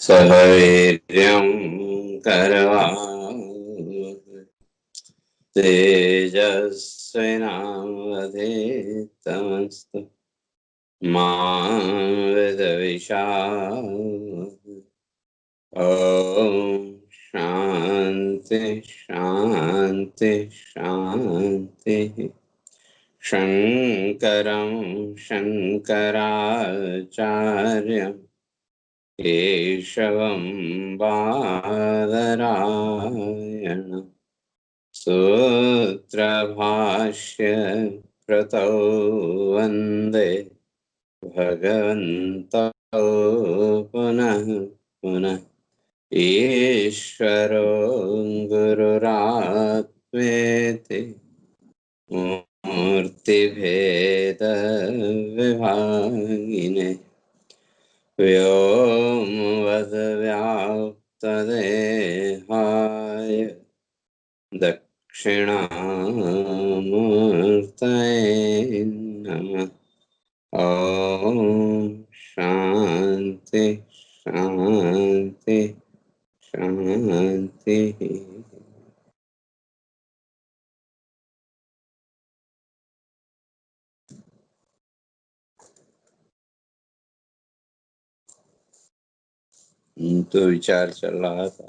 सह वीर्यं करवावहै तेजस्विनावधीतमस्तु मा विद्विषावहै। ओम शांति शांति शांति। शंकरं शंकराचार्यं केशवं बादरायणं सूत्रभाष्य कृतौ वन्दे भगवन्तौ पुनः पुनः। ईश्वरो गुरुरात्मेति मूर्तिभेदविभागिने व्योमवद्व्याप्तदेहाय दक्षिणामूर्तये नमः। ॐ शान्ति शान्ति शान्ति। तो विचार चल रहा था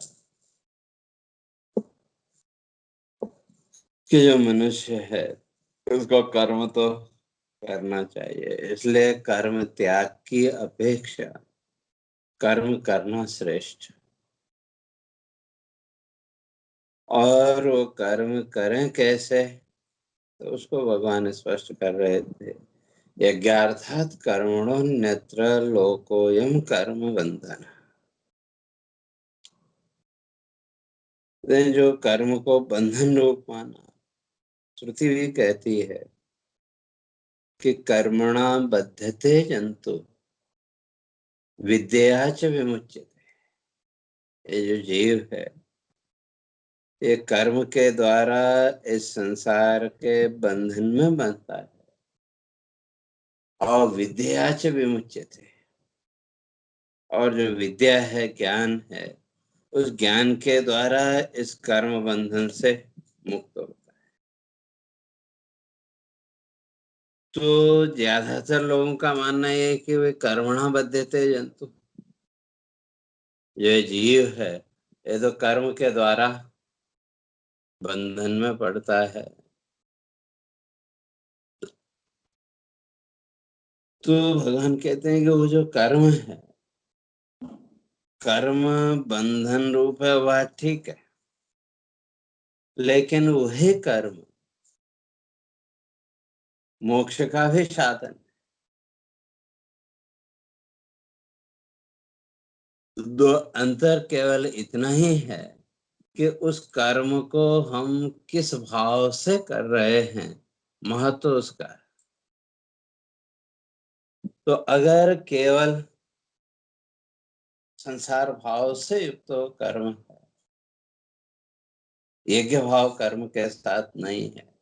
कि जो मनुष्य है उसको कर्म तो करना चाहिए, इसलिए कर्म त्याग की अपेक्षा कर्म करना श्रेष्ठ। और वो कर्म करें कैसे, तो उसको भगवान स्पष्ट कर रहे थे। यज्ञार्थात् कर्मणो नेत्र लोकोयम कर्म बंधन। जो कर्म को बंधन रूप माना, श्रुति भी कहती है कि कर्मणा बद्धते जंतु विद्या च विमुच्यते। ये जो जीव है ये कर्म के द्वारा इस संसार के बंधन में बंधता है, और विद्या च विमुच्यते, और जो विद्या है, ज्ञान है, उस ज्ञान के द्वारा इस कर्म बंधन से मुक्त होता है। तो ज्यादातर लोगों का मानना है कि वे कर्मणा बद्धते जंतु, ये जीव है ये तो कर्म के द्वारा बंधन में पड़ता है। तो भगवान कहते हैं कि वो जो कर्म है, कर्म बंधन रूप है, वह ठीक है, लेकिन वही कर्म मोक्ष का भी साधन। दो अंतर केवल इतना ही है कि उस कर्म को हम किस भाव से कर रहे हैं, महत्व उसका है। तो अगर केवल संसार भाव से युक्त तो कर्म है, यज्ञ भाव कर्म के साथ नहीं है,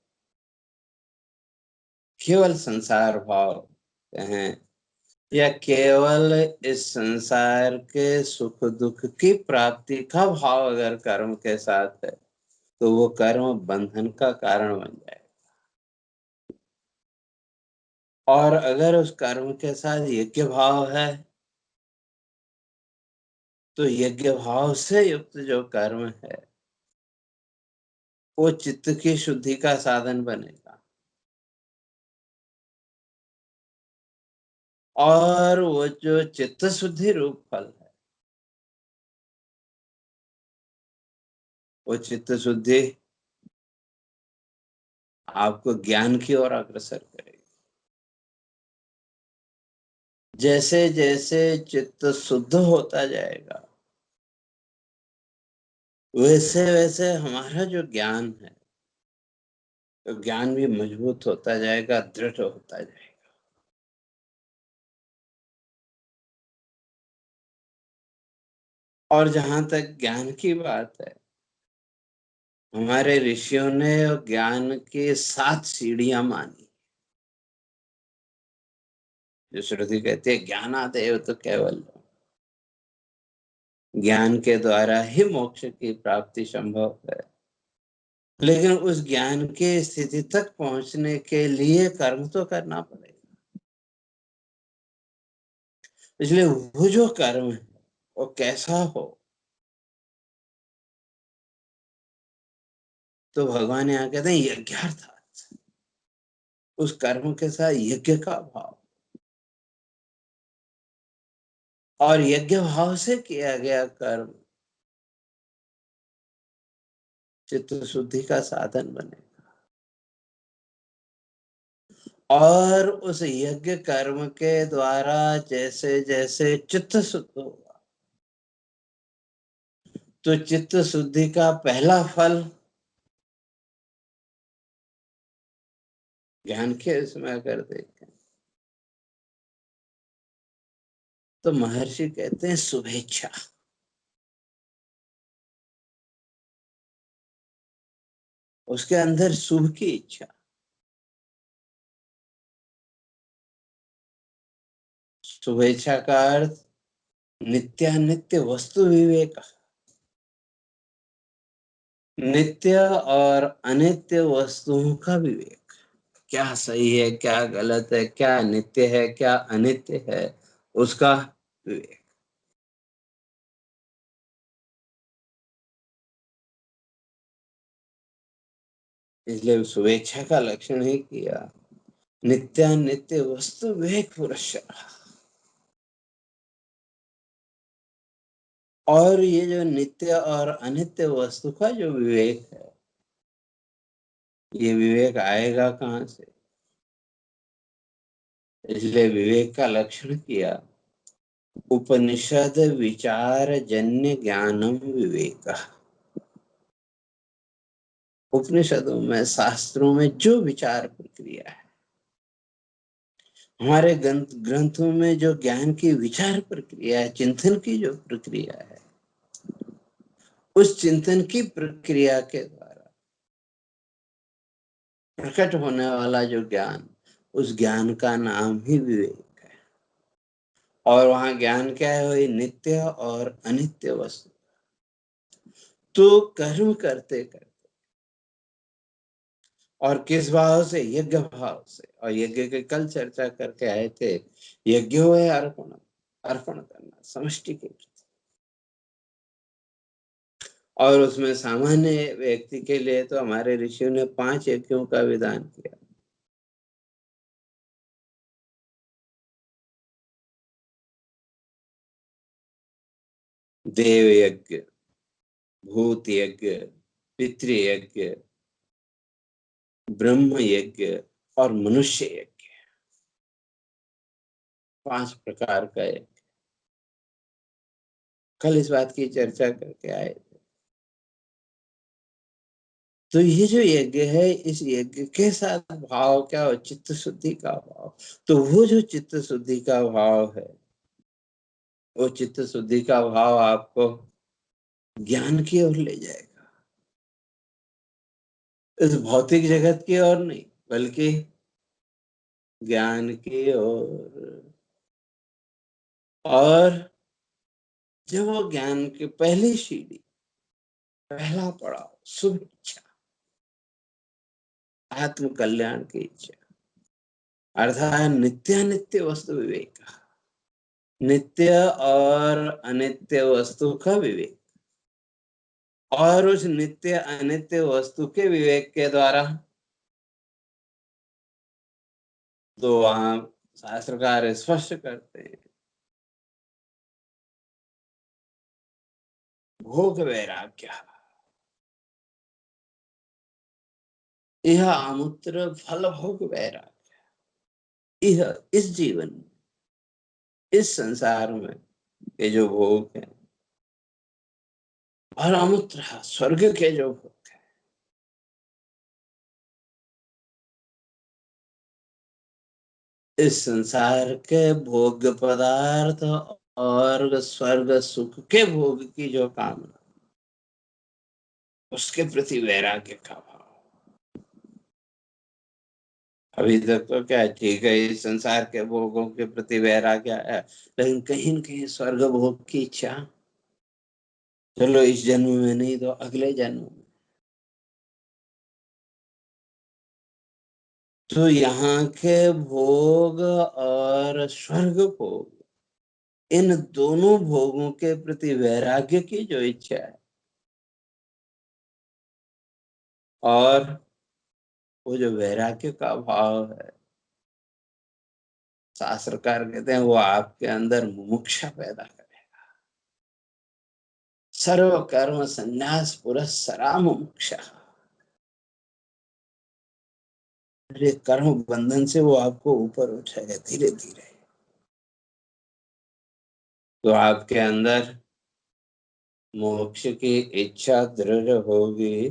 केवल संसार भाव कहें या केवल इस संसार के सुख दुख की प्राप्ति का भाव अगर कर्म के साथ है, तो वो कर्म बंधन का कारण बन जाए। और अगर उस कर्म के साथ यज्ञ भाव है, तो यज्ञ भाव से युक्त जो कर्म है वो चित्त की शुद्धि का साधन बनेगा। और वो जो चित्त शुद्धि रूप फल है, वो चित्त शुद्धि आपको ज्ञान की ओर अग्रसर करेगी। जैसे जैसे चित्त शुद्ध होता जाएगा, वैसे वैसे हमारा जो ज्ञान है, तो ज्ञान भी मजबूत होता जाएगा, दृढ़ होता जाएगा। और जहां तक ज्ञान की बात है, हमारे ऋषियों ने ज्ञान की 7 सीढ़ियां मानी। जो श्रुति कहती है ज्ञानादेव तो केवल, ज्ञान के द्वारा ही मोक्ष की प्राप्ति संभव है, लेकिन उस ज्ञान के स्थिति तक पहुंचने के लिए कर्म तो करना पड़ेगा। इसलिए वो जो कर्म है वो कैसा हो, तो भगवान यहाँ कहते हैं यज्ञार्थात्, उस कर्म के साथ यज्ञ का भाव, और यज्ञ भाव से किया गया कर्म चित्त शुद्धि का साधन बने। और उस यज्ञ कर्म के द्वारा जैसे जैसे चित्त शुद्ध होगा, तो चित्त शुद्धि का पहला फल ज्ञान के उसमें अगर देखें तो महर्षि कहते हैं शुभेच्छा। उसके अंदर शुभ की इच्छा। शुभेच्छा का अर्थ नित्यानित्य वस्तु विवेक, नित्य और अनित्य वस्तुओं का विवेक, क्या सही है क्या गलत है, क्या नित्य है क्या अनित्य है, उसका विवेक। इसलिए शुभेच्छा का लक्षण ही किया नित्यानित्य वस्तु विवेक पुरुष। और ये जो नित्य और अनित्य वस्तु का जो विवेक है, ये विवेक आएगा कहाँ से? इसलिए विवेक का लक्षण किया उपनिषद विचार जन्य ज्ञानम विवेक। उपनिषदों में शास्त्रों में जो विचार प्रक्रिया है, हमारे ग्रंथों में जो ज्ञान की विचार प्रक्रिया है, चिंतन की जो प्रक्रिया है, उस चिंतन की प्रक्रिया के द्वारा प्रकट होने वाला जो ज्ञान, उस ज्ञान का नाम ही विवेक है। और वहां ज्ञान क्या है? वही नित्य और अनित्य वस्तु। तो कर्म करते करते, और किस भाव से? यज्ञ भाव से। और यज्ञ के कल चर्चा करके आए थे, यज्ञ है अर्पण, अर्पण करना समष्टि के प्रति। और उसमें सामान्य व्यक्ति के लिए तो हमारे ऋषियों ने 5 यज्ञों का विधान किया। देव यज्ञ, भूत यज्ञ, पितृयज्ञ, ब्रह्म यज्ञ और मनुष्य यज्ञ। 5 प्रकार का यज्ञ। कल इस बात की चर्चा करके आए थे। तो ये जो यज्ञ है, इस यज्ञ के साथ भाव क्या हो? चित्त शुद्धि का भाव। तो वो जो चित्त शुद्धि का भाव है, वो चित्त शुद्धि का भाव आपको ज्ञान की ओर ले जाएगा। इस भौतिक जगत की ओर नहीं, बल्कि ज्ञान की ओर। और जब वो ज्ञान की पहली सीढ़ी, पहला पड़ाव शुभ इच्छा, आत्म कल्याण की इच्छा, अर्थात नित्यानित्य वस्तु विवेक, नित्य और अनित्य वस्तु का विवेक। और उस नित्य अनित्य वस्तु के विवेक के द्वारा तो वहां शास्त्रकार स्पष्ट करते हैं भोग वैराग्य, यह अमूत्र फल भोग वैराग्य, यह इस जीवन में, इस संसार में ये जो भोग है, और अमूत्र स्वर्ग के जो भोग है, इस संसार के भोग पदार्थ और स्वर्ग सुख के भोग की जो कामना, उसके प्रति वैराग्य का भाव। अभी तक तो क्या ठीक है, इस संसार के भोगों के प्रति वैराग्य है, लेकिन कहीं न कहीं स्वर्ग भोग की इच्छा चलो इस जन्म में नहीं तो अगले जन्म में। तो यहाँ के भोग और स्वर्ग भोग, इन दोनों भोगों के प्रति वैराग्य की जो इच्छा है, और वो जो वैराग्य का भाव है, शास्त्रकार कहते हैं वो आपके अंदर मुमुक्षा पैदा करेगा। सर्व कर्म संन्यास पुरस्सरा मुमुक्षा। ये कर्म बंधन से वो आपको ऊपर उठाएगा धीरे धीरे। तो आपके अंदर मोक्ष की इच्छा दृढ़ होगी,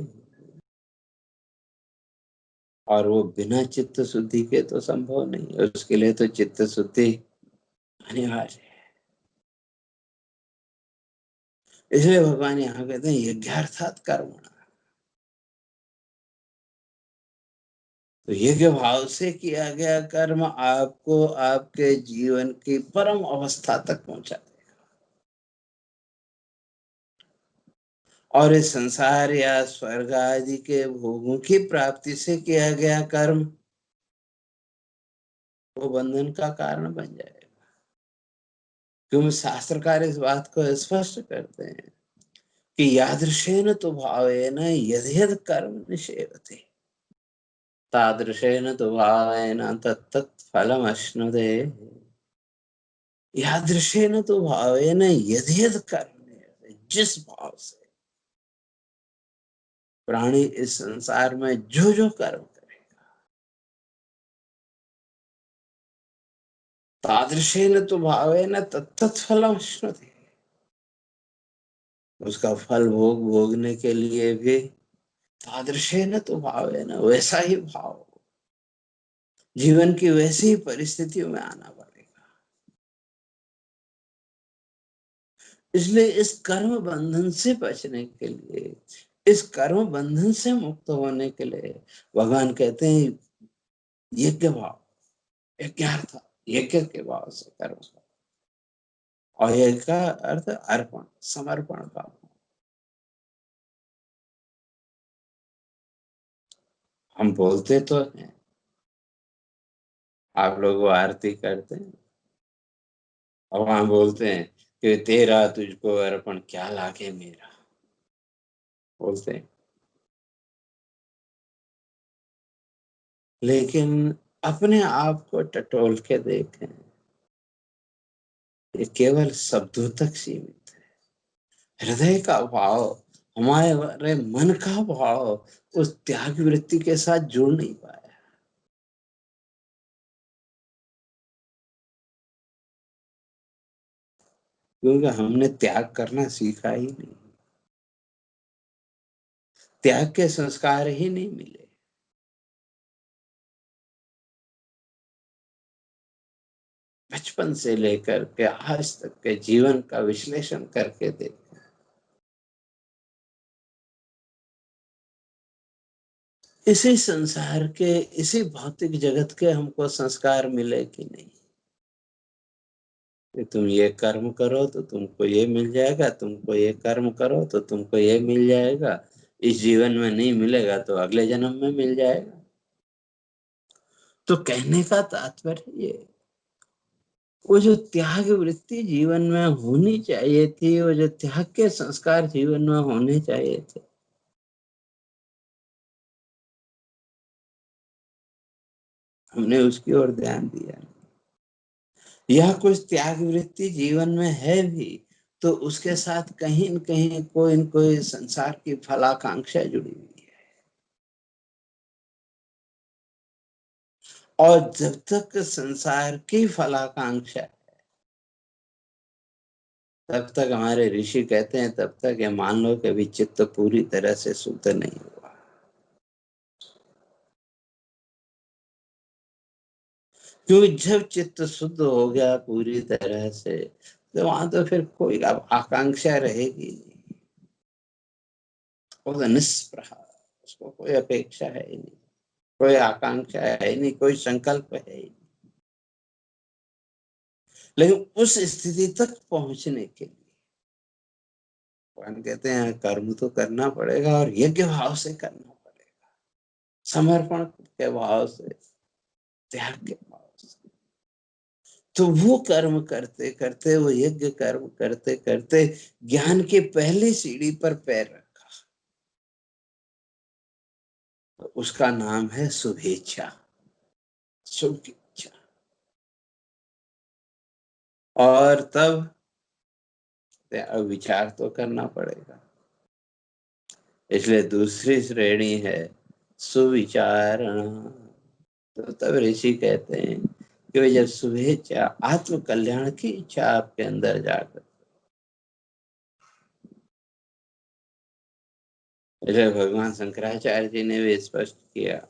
और वो बिना चित्त शुद्धि के तो संभव नहीं है। उसके लिए तो चित्त शुद्धि अनिवार्य है। इसलिए भगवान यहाँ कहते हैं यज्ञार्थात कर्म। तो यज्ञ भाव से किया गया कर्म आपको आपके जीवन की परम अवस्था तक पहुंचा देगा। और इस संसार या स्वर्ग आदि के भोगों की प्राप्ति से किया गया कर्म वो बंधन का कारण बन जाएगा। क्योंकि शास्त्रकार इस बात को स्पष्ट करते हैं कि यादृशेन तु भावेन यद्यद् कर्म निषेवते तादृशेन तु भावेन तत्तत् फलमश्नुते। यादृशेन तु भावेन यद्यद् कर्म, जिस भाव से प्राणी इस संसार में जो जो कर्म करे, तादृशेन तु भावेन तत्तत् फलमश्नुते, उसका फल भोगने के लिए भी तादृशेन तु भावेन, वैसा ही भाव, जीवन की वैसी ही परिस्थितियों में आना पड़ेगा। इसलिए इस कर्म बंधन से बचने के लिए, इस कर्म बंधन से मुक्त होने के लिए भगवान कहते हैं यज्ञ भाव, यज्ञार्थ, यज्ञ के भाव से कर्म करो। और यज्ञ का अर्थ अर्पण, समर्पण का। हम बोलते तो हैं, आप लोग वो आरती करते हैं और वहां बोलते हैं कि तेरा तुझको अर्पण क्या लागे मेरा, बोलते हैं। लेकिन अपने आप को टटोल के देखें, ये केवल शब्दों तक सीमित है। हृदय का भाव, हमारे मन का भाव उस त्याग वृत्ति के साथ जुड़ नहीं पाया, क्योंकि हमने त्याग करना सीखा ही नहीं, त्याग के संस्कार ही नहीं मिले। बचपन से लेकर के आज तक के जीवन का विश्लेषण करके देख, इसी संसार के, इसी भौतिक जगत के हमको संस्कार मिले कि नहीं, कि तुम ये कर्म करो तो तुमको ये मिल जाएगा, तुमको ये कर्म करो तो तुमको ये मिल जाएगा, इस जीवन में नहीं मिलेगा तो अगले जन्म में मिल जाएगा। तो कहने का तात्पर्य ये, वो जो त्याग वृत्ति जीवन में होनी चाहिए थी, वो जो त्याग के संस्कार जीवन में होने चाहिए थे, हमने उसकी ओर ध्यान दिया। यह कुछ त्याग वृत्ति जीवन में है भी, तो उसके साथ कहीं न कहीं कोई न कोई संसार की फलाकांक्षा जुड़ी हुई है। और जब तक संसार की फलाकांक्षा, तब तक हमारे ऋषि कहते हैं तब तक ये मान लो कि अभी चित्त पूरी तरह से शुद्ध नहीं हुआ। क्योंकि जब चित्त शुद्ध हो गया पूरी तरह से, तो वहां तो फिर कोई अब आकांक्षा रहेगी नहीं, वो तो निष्प्रह, उसको कोई अपेक्षा है ही नहीं, कोई आकांक्षा है ही नहीं, कोई संकल्प है ही नहीं। लेकिन उस स्थिति तक पहुंचने के लिए भगवान कहते हैं कर्म तो करना पड़ेगा और यज्ञ भाव से करना पड़ेगा, समर्पण के भाव से, त्याग के भाव से। तो वो कर्म करते करते, वो यज्ञ कर्म करते करते ज्ञान की पहली सीढ़ी पर पैर रखा, तो उसका नाम है शुभेच्छा, शुभ की इच्छा। और तब विचार तो करना पड़ेगा, इसलिए दूसरी श्रेणी है सुविचारण। तो तब ऋषि कहते हैं कि भाई जब शुभेच्छा, आत्म कल्याण की इच्छा आपके अंदर जाकर, इसलिए भगवान शंकराचार्य जी ने भी स्पष्ट किया,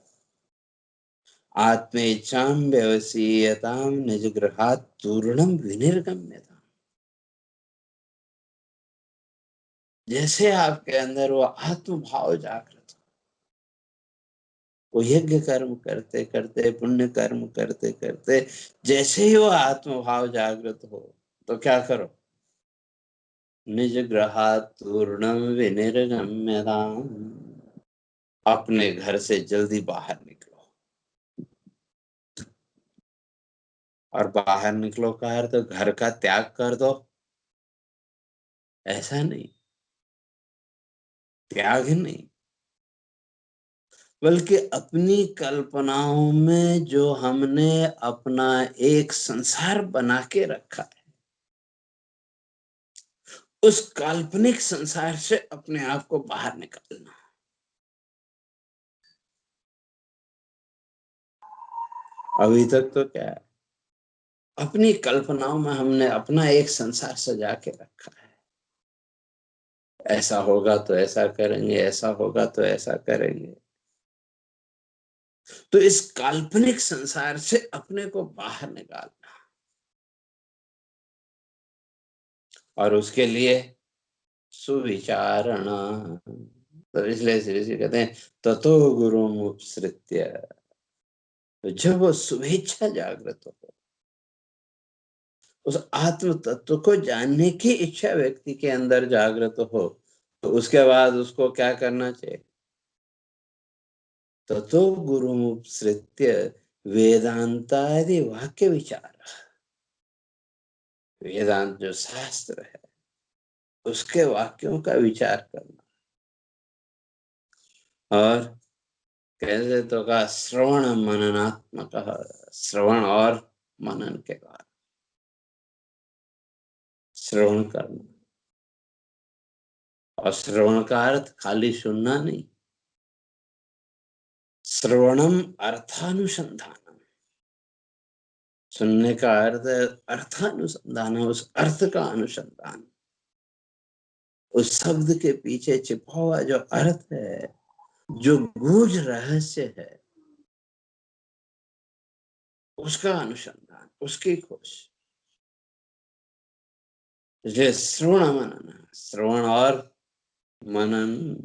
आत्म इच्छाम व्यवसीयताम निज गृहात् तूर्णम विनिर्गम्यताम। जैसे आपके अंदर वो आत्म भाव जागृत हो, वो यज्ञ कर्म करते करते, पुण्य कर्म करते करते, जैसे ही वो आत्म भाव जागृत हो, तो क्या करो, निज गृहात् तूर्णम विनिर्गम्यताम, अपने घर से जल्दी बाहर निकलो। और बाहर निकलो का अर्थ तो घर का त्याग कर दो, ऐसा नहीं, त्याग नहीं, बल्कि अपनी कल्पनाओं में जो हमने अपना एक संसार बना के रखा है, उस काल्पनिक संसार से अपने आप को बाहर निकालना। अभी तक तो क्या है, अपनी कल्पनाओं में हमने अपना एक संसार सजा के रखा है, ऐसा होगा तो ऐसा करेंगे, ऐसा होगा तो ऐसा करेंगे। तो इस काल्पनिक संसार से अपने को बाहर निकालना, और उसके लिए सुविचारणा। तो इसलिए श्री जी कहते हैं ततो गुरु मुपसृत्य। तो जब वो शुभेच्छा जागृत हो, उस आत्म तत्व को जानने की इच्छा व्यक्ति के अंदर जागृत हो, तो उसके बाद उसको क्या करना चाहिए, ततो गुरु मुपसृत्य वेदांतादि वाक्य विचार। वेदांत जो शास्त्र है, उसके वाक्यों का विचार करना। और कैसे तो का श्रवण मननात्मक, श्रवण और मनन के बाद श्रवण करना। और श्रवण का अर्थ खाली सुनना नहीं, श्रवणम अर्थानुसंधानम। सुनने का अर्थ अर्थानुसंधान, उस अर्थ का अनुसंधान, उस शब्द के पीछे छिपा हुआ जो अर्थ है, जो गूढ़ रहस्य है, उसका अनुसंधान, उसकी खोज। इसलिए श्रवण मनन, श्रवण और मनन।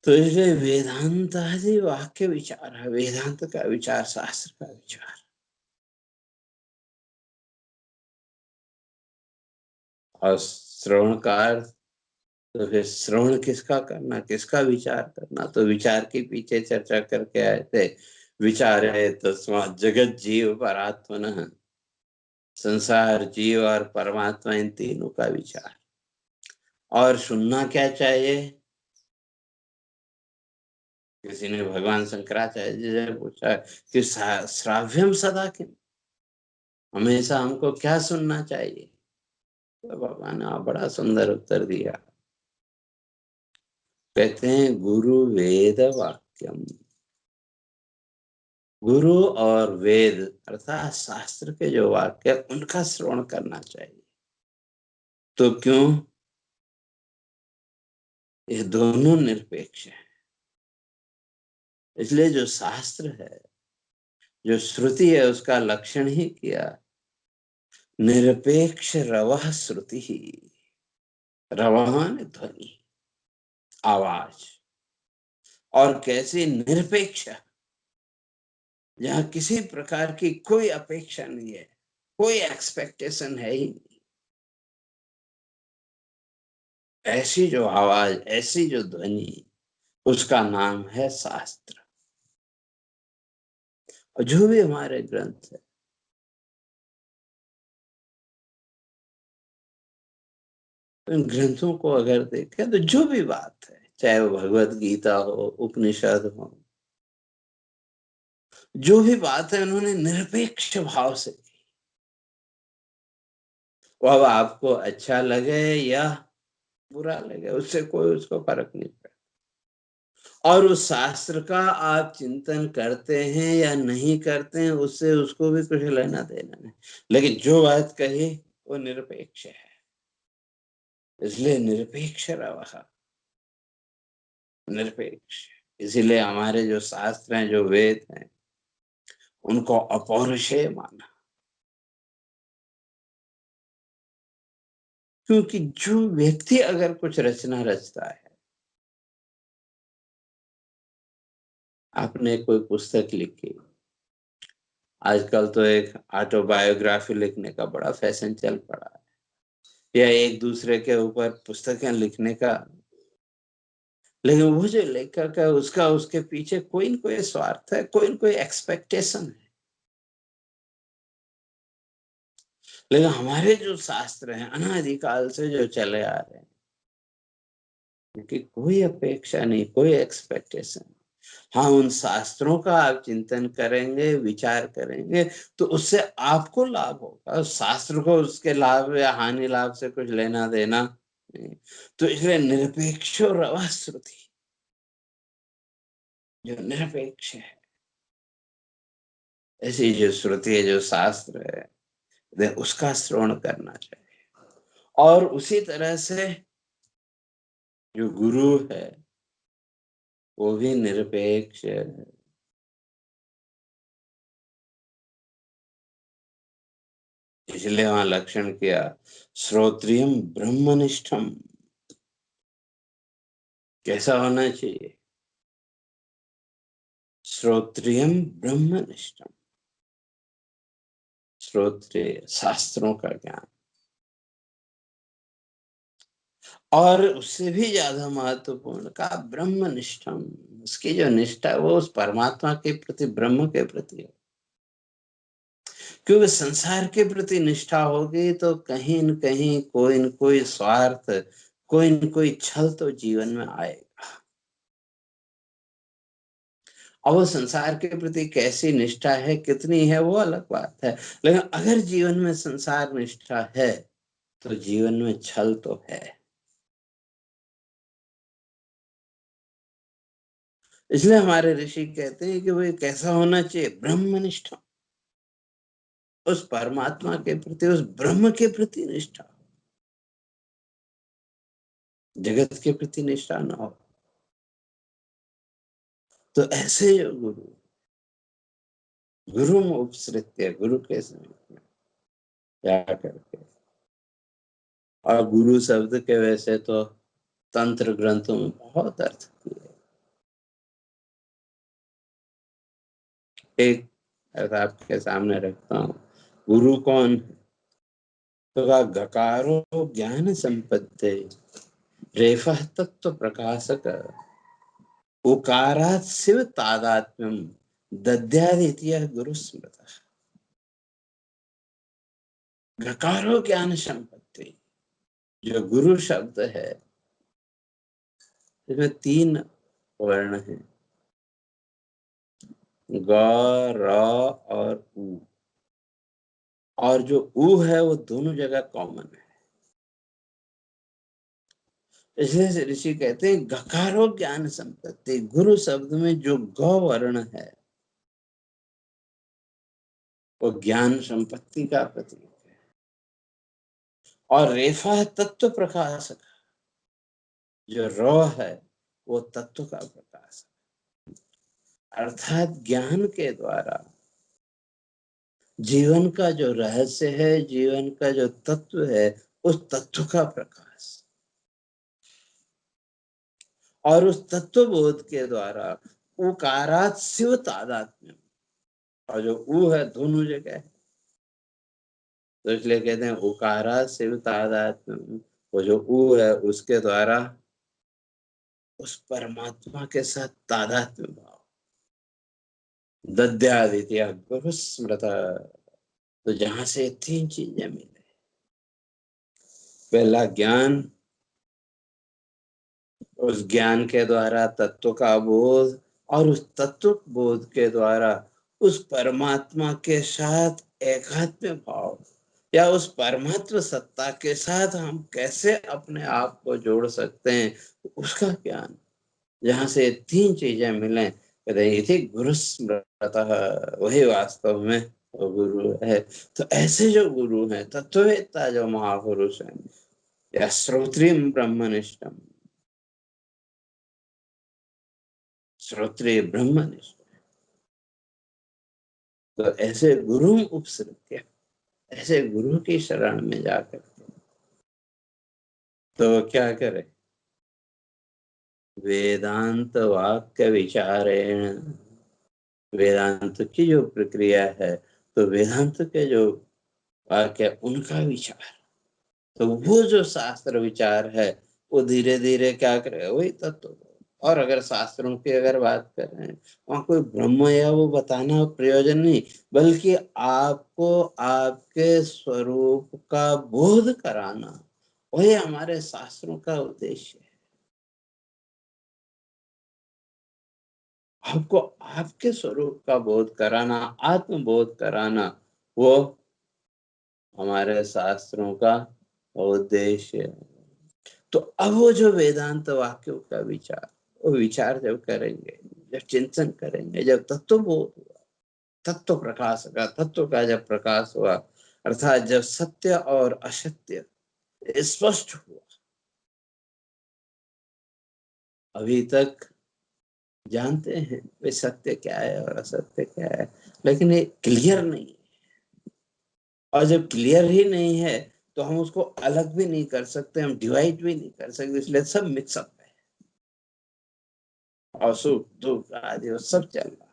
तो इसलिए वेदांत आदि वाक्य विचार है, वेदांत का विचार, शास्त्र का विचार। और श्रवण का अर्थ, तो फिर श्रवण किसका करना, किसका विचार करना, तो विचार के पीछे चर्चा करके आए थे, विचार है तस्मात् जगत जीव परात्मनः, संसार, जीव और परमात्मा, इन तीनों का विचार। और सुनना क्या चाहिए, किसी ने भगवान शंकराचार्य जी से पूछा कि श्राव्यम सदा किम, हमेशा हमको क्या सुनना चाहिए। तो भगवान ने बड़ा सुंदर उत्तर दिया, कहते हैं गुरु वेद वाक्यम। गुरु और वेद अर्थात शास्त्र के जो वाक्य, उनका श्रवण करना चाहिए। तो क्यों, ये दोनों निरपेक्ष हैं। इसलिए जो शास्त्र है, जो श्रुति है, उसका लक्षण ही किया निरपेक्ष रवः श्रुति ही। रवः माने ध्वनि, आवाज। और कैसी निरपेक्ष, जहां किसी प्रकार की कोई अपेक्षा नहीं है, कोई एक्सपेक्टेशन है ही नहीं, ऐसी जो आवाज, ऐसी जो ध्वनि, उसका नाम है शास्त्र। और जो भी हमारे ग्रंथ है, इन ग्रंथों को अगर देखें तो जो भी बात है, चाहे वो भगवत गीता हो, उपनिषद हो, जो भी बात है उन्होंने निरपेक्ष भाव से की। वो अब आपको अच्छा लगे या बुरा लगे, उससे कोई उसको फर्क नहीं पड़ता। और उस शास्त्र का आप चिंतन करते हैं या नहीं करते हैं, उससे उसको भी कुछ लेना देना नहीं। लेकिन जो बात कही वो निरपेक्ष है, इसलिए निरपेक्ष रहा, निरपेक्ष। इसीलिए हमारे जो शास्त्र हैं, जो वेद हैं, उनको अपौरुषेय माना। क्योंकि जो व्यक्ति अगर कुछ रचना रचता है, आपने कोई पुस्तक लिखी, आजकल तो एक ऑटोबायोग्राफी लिखने का बड़ा फैशन चल पड़ा है, या एक दूसरे के ऊपर पुस्तकें लिखने का। लेकिन वो जो लेखक है, उसका उसके पीछे कोई न कोई स्वार्थ है, कोई न कोई एक्सपेक्टेशन है। लेकिन हमारे जो शास्त्र हैं, अनादिकाल से जो चले आ रहे हैं, उनकी कोई अपेक्षा नहीं, कोई एक्सपेक्टेशन। हाँ, उन शास्त्रों का आप चिंतन करेंगे, विचार करेंगे, तो उससे आपको लाभ होगा। उस शास्त्र को उसके लाभ या हानि लाभ से कुछ लेना देना नहीं। तो इसलिए निरपेक्ष रवा श्रुति, जो निरपेक्ष है, ऐसी जो श्रुति है, जो शास्त्र है, उसका श्रवण करना चाहिए। और उसी तरह से जो गुरु है, वो भी निरपेक्ष है। इसलिए वहां लक्षण किया, श्रोत्रियम ब्रह्मनिष्ठम। कैसा होना चाहिए? श्रोत्रियम ब्रह्मनिष्ठम। श्रोत्रिय, शास्त्रों का ज्ञान। और उससे भी ज्यादा महत्वपूर्ण का ब्रह्मनिष्ठम। उसकी जो निष्ठा है, वो उस परमात्मा के प्रति, ब्रह्म के प्रति है। क्योंकि संसार के प्रति निष्ठा होगी तो कहीं न कहीं कोई न कोई स्वार्थ, कोई न कोई छल तो जीवन में आएगा। और वो संसार के प्रति कैसी निष्ठा है, कितनी है, वो अलग बात है। लेकिन अगर जीवन में संसार निष्ठा है, तो जीवन में छल तो है। इसलिए हमारे ऋषि कहते हैं कि वो कैसा होना चाहिए? ब्रह्मनिष्ठा। उस परमात्मा के प्रति, उस ब्रह्म के प्रति निष्ठा, जगत के प्रति निष्ठा ना हो। तो ऐसे जो गुरु, गुरु में उपसृत्य, गुरु के समीप में जा करके। और गुरु शब्द के वैसे तो तंत्र ग्रंथों में बहुत अर्थ किए। एक अर्थ आपके सामने रखता हूँ। गुरु कौन है? तो कहा, गकारो ज्ञान संपत्ति, रेफः तत्व प्रकाशक, उकारात् शिव तादात्म्यम, दद्यादित्यः गुरु स्मृतः। गकारो ज्ञान संपत्ति। जो गुरु शब्द है, इसमें 3 वर्ण हैं, ग, र और उ। और जो उ है वो दोनों जगह कॉमन है। इसलिए ऋषि कहते हैं गकारो ज्ञान संपत्ति। गुरु शब्द में जो ग वर्ण है, वो ज्ञान संपत्ति का प्रतीक है। और रेफा तत्व प्रकाशक, जो र है, वो तत्व का प्रकाश, अर्थात ज्ञान के द्वारा जीवन का जो रहस्य है, जीवन का जो तत्व है, उस तत्व का प्रकाश। और उस तत्व बोध के द्वारा उकारात शिव तादात्म्य। और जो उ है दोनों जगह है, तो इसलिए कहते हैं उकारात शिव तादात्म्य, वो जो ऊ है उसके द्वारा उस परमात्मा के साथ तादात्म्य भाव, दद्यादित्य गुरु स्मृता। तो जहां से 3 चीजें मिले, पहला ज्ञान, उस ज्ञान के द्वारा तत्व का बोध, और उस तत्व बोध के द्वारा उस परमात्मा के साथ एकात्म भाव, या उस परमात्मा सत्ता के साथ हम कैसे अपने आप को जोड़ सकते हैं, उसका ज्ञान। जहां से 3 चीजें मिले, कहते हैं इति गुरु स्मृतः, वही वास्तव में वो गुरु है। तो ऐसे जो गुरु हैं, तत्ववेत्ता जो महापुरुष हैं, या श्रोत्रियम ब्रह्मनिष्ठम, श्रोत्रिय ब्रह्मनिष्ठ, तो ऐसे गुरु उपसृत्य, ऐसे गुरु की शरण में जाकर तो क्या करे, वेदांत वाक्य विचारेण, वेदांत की जो प्रक्रिया है, तो वेदांत के जो वाक्य उनका विचार, तो वो जो शास्त्र विचार है वो धीरे धीरे क्या करेगा, वही तत्व। और अगर शास्त्रों की अगर बात कर रहे हैं, वहां कोई ब्रह्म या वो बताना प्रयोजन नहीं, बल्कि आपको आपके स्वरूप का बोध कराना, वही हमारे शास्त्रों का उद्देश्य है। आपको आपके स्वरूप का बोध कराना, आत्मबोध कराना, वो हमारे शास्त्रों का उद्देश्य है। तो अब वो जो वेदांत वाक्यों का विचार, वो विचार जब करेंगे, जब चिंतन करेंगे, जब तत्व बोध हुआ, तत्व प्रकाश का, तत्व का जब प्रकाश हुआ, अर्थात जब सत्य और असत्य स्पष्ट हुआ। अभी तक जानते हैं वे सत्य क्या है और असत्य क्या है, लेकिन ये क्लियर नहीं है। और जब क्लियर ही नहीं है तो हम उसको अलग भी नहीं कर सकते, हम डिवाइड भी नहीं कर सकते, इसलिए सब मिक्सअप है, और सुख दुख आदि वो सब चल रहा है।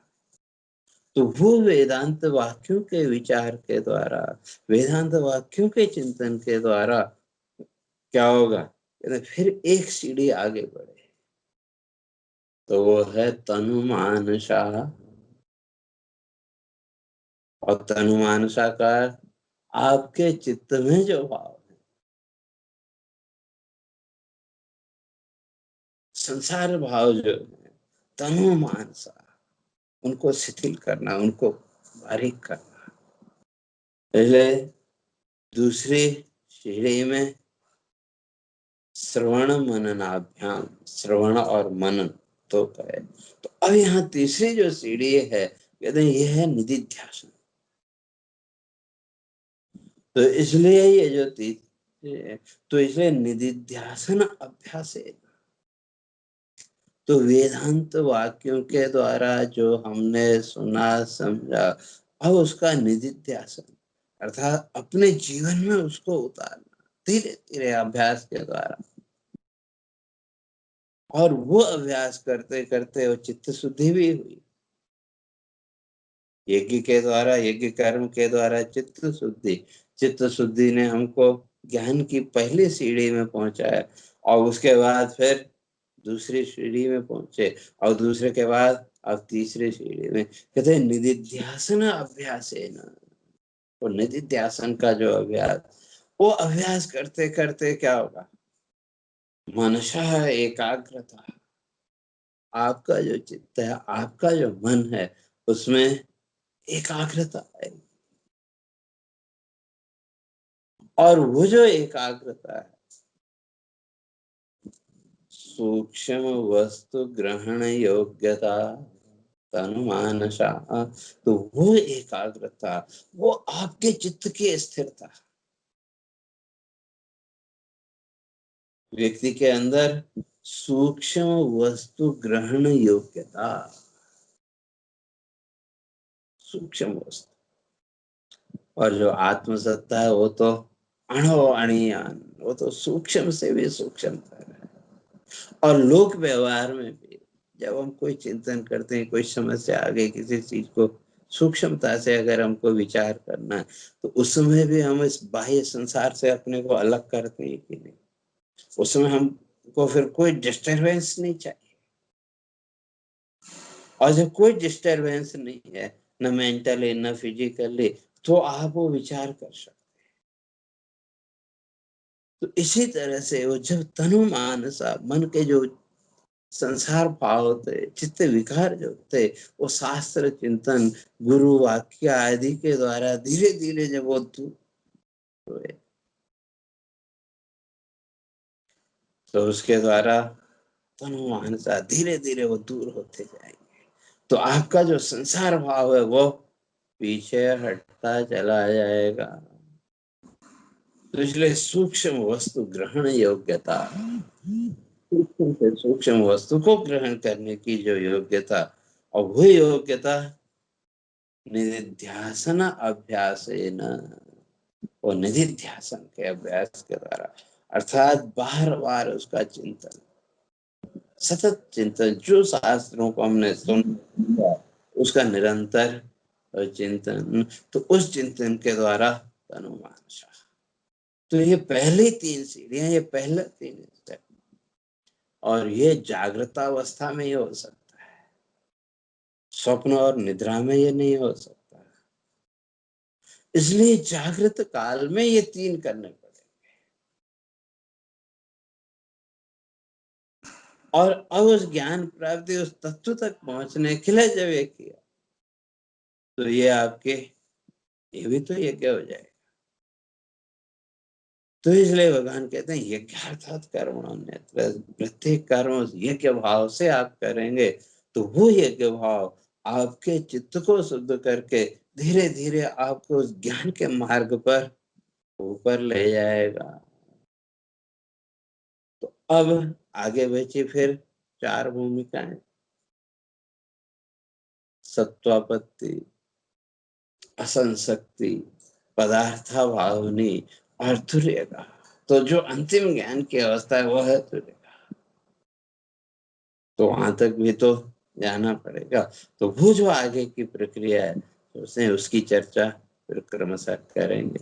तो वो वेदांत वाक्यों के विचार के द्वारा, वेदांत वाक्यों के चिंतन के द्वारा क्या होगा, फिर एक सीढ़ी आगे बढ़े, तो वो है तनु मानसा। और तनु मानसा का आपके चित्त में जो भाव है, संसार भाव जो है, तनु मानसा, उनको शिथिल करना, उनको बारीक करना। पहले दूसरी सीढ़ी में श्रवण मननाभ्याम, श्रवण और मनन तो है। तो अब यहाँ तीसरी जो सीढ़ी है, कहते हैं यह है निधिध्यासन। तो इसलिए ये जो तीसरी, तो इसलिए निधिध्यासन अभ्यास है। तो वेदांत वाक्यों के द्वारा जो हमने सुना समझा, अब उसका निधिध्यासन, अर्थात अपने जीवन में उसको उतारना, धीरे धीरे अभ्यास के द्वारा। और वो अभ्यास करते करते वो चित्त शुद्धि भी हुई, यज्ञ के द्वारा, यज्ञ कर्म के द्वारा चित्त शुद्धि। चित्त शुद्धि ने हमको ज्ञान की पहली सीढ़ी में पहुंचाया, और उसके बाद फिर दूसरी सीढ़ी में पहुंचे, और दूसरे के बाद अब तीसरी सीढ़ी में। कहते हैं निधिध्यासन अभ्यास है ना, तो निधिध्यासन का जो अभ्यास, वो अभ्यास करते करते क्या होगा, मनसा एकाग्रता, आपका जो चित्त है, आपका जो मन है, उसमें एकाग्रता है। और वो जो एकाग्रता है, सूक्ष्म वस्तु ग्रहण योग्यता, तनुमानसा, तो वो एकाग्रता, वो आपके चित्त की स्थिरता, व्यक्ति के अंदर सूक्ष्म वस्तु ग्रहण योग्यता, सूक्ष्म वस्तु। और जो आत्मसत्ता है वो तो अणो अणियान, वो तो सूक्ष्म से भी सूक्ष्म है। और लोक व्यवहार में भी जब हम कोई चिंतन करते हैं, कोई समस्या आ गई, किसी चीज को सूक्ष्मता से अगर हमको विचार करना है, तो उस समय भी हम इस बाह्य संसार से अपने को अलग करते हैं कि नहीं। उसमें हमको फिर कोई डिस्टरबेंस नहीं चाहिए। और जब कोई डिस्टरबेंस नहीं है, न मेंटली न फिजिकली, तो आप वो विचार कर सकते। तो इसी तरह से वो जब तनु मानसा, मन के जो संसार भाव होते, चित्त विकार जो होते, वो शास्त्र चिंतन, गुरु वाक्य आदि के द्वारा धीरे धीरे जब वो दूर हुए, तो उसके द्वारा तनु मानसा धीरे धीरे वो दूर होते जाएंगे। तो आपका जो संसार भाव है वो पीछे हटता चला जाएगा। तो इसलिए सूक्ष्म वस्तु ग्रहण योग्यता, सूक्ष्म से सूक्ष्म वस्तु को ग्रहण करने की जो योग्यता, और वो योग्यता निधिध्यासन अभ्यास और निधिध्यासन के अभ्यास के द्वारा, अर्थात बार बार उसका चिंतन, सतत चिंतन, जो शास्त्रों को हमने सुना उसका निरंतर चिंतन, तो उस चिंतन के द्वारा तनुमानसा। तो ये पहली 3 सीढ़ियां, ये पहला 3 स्टेप, और ये जागृत अवस्था में ही हो सकता है, स्वप्न और निद्रा में ये नहीं हो सकता। इसलिए जागृत काल में ये 3 करने पड़े। और अब उस ज्ञान प्राप्ति, उस तत्व तक पहुंचने के लिए जब ये किया, तो ये आपके, ये भी तो यज्ञ हो जाएगा। तो इसलिए भगवान कहते हैं यज्ञार्थात कर्मण्येत्र, प्रत्येक कर्म यज्ञ भाव से आप करेंगे, तो वो यज्ञ भाव आपके चित्त को शुद्ध करके धीरे धीरे आपको उस ज्ञान के मार्ग पर ऊपर ले जाएगा। तो अब आगे बची फिर 4 भूमिकाएं, सत्वापत्ति, असंशक्ति, पदार्थ भावनी और तुर्य का। तो जो अंतिम ज्ञान की अवस्था है वो है तुर्य। तो वहां तक भी तो जाना पड़ेगा। तो वो जो आगे की प्रक्रिया है, तो उसकी चर्चा फिर क्रमशः करेंगे।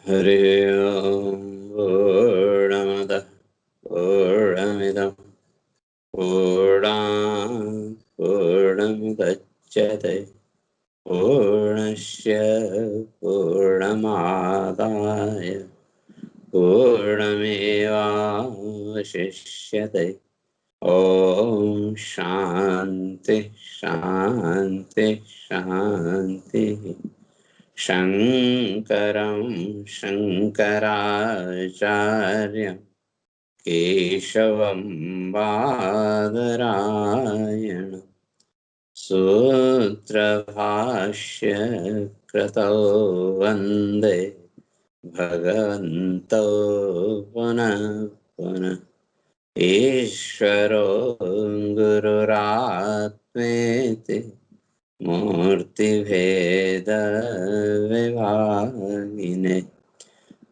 हरे ओम। पूर्णमदः पूर्णमिदं पूर्णात् पूर्णमुदच्यते पूर्णस्य पूर्णमादाय पूर्णमेवावशिष्यते। ओम शांति शांति शांति। शंकरं शंकराचार्यं केशवं बादरायणं सूत्रभाष्य कृतौ वन्दे भगवन्तौ पुनः पुनः। ईश्वरो गुरुरात्मेति मूर्तिभेदविभागिने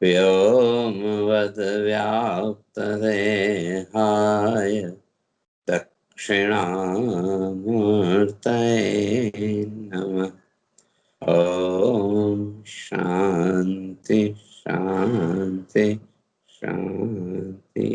व्योमवद्व्याप्तदेहाय दक्षिणामूर्तये नमः। ओम शांति शांति शांति।